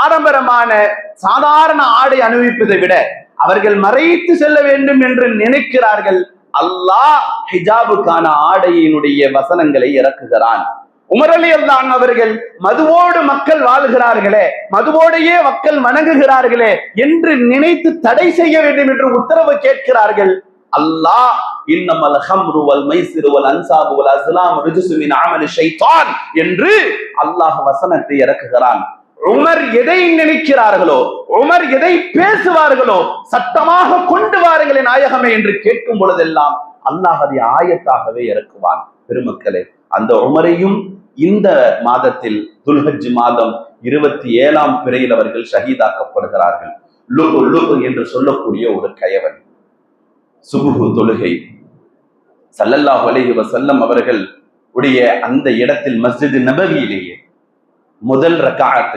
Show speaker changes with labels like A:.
A: ஆடம்பரமான சாதாரண ஆடை அணிவிப்பதை விட அவர்கள் மறைத்து செல்ல வேண்டும் என்று நினைக்கிறார்கள். அல்லாஹ் ஹிஜாபுக்கான ஆடையினுடைய வசனங்களை இறக்குகிறான். உமர் ரலியல்லாஹு அவர்கள் மதுவோடு மக்கள் வாழ்கிறார்களே, மதுவோடையே மக்கள் வணங்குகிறார்களே என்று நினைத்து தடை செய்ய வேண்டும் என்று உத்தரவு கேட்கிறார்கள். அல்லாஹ் இன்னமல் ஹம்ரு வல் மைசிரு வல் அன்சாபு வல் அஸ்லாம் ரிஜ்சு மின் அமலி ஷைத்தான் என்று அல்லாஹ் வசனத்தை இறக்குகிறான். உமர் எதை நினைக்கிறார்களோ, உமர் எதை பேசுவார்களோ சட்டமாக கொண்டு வாருங்களே நாயகமே என்று கேட்கும் பொழுதெல்லாம் அல்லாஹ் அதை ஆயத்தாகவே இறக்குவான். பெருமக்களே, அந்த உமரையும் இந்த மாதத்தில் துல்ஹஜ் மாதம் 27ஆம் பிறையில் அவர்கள் ஷஹீதாக்கப்படுகிறார்கள். லுகு என்று சொல்லக்கூடிய ஒரு கயவன் சுபுஹு தொழுகை ஸல்லல்லாஹு அலைஹி வஸல்லம் அவர்கள் உடைய அந்த இடத்தில் மஸ்ஜித் நபவியிலேயே முதல் ரக்அத்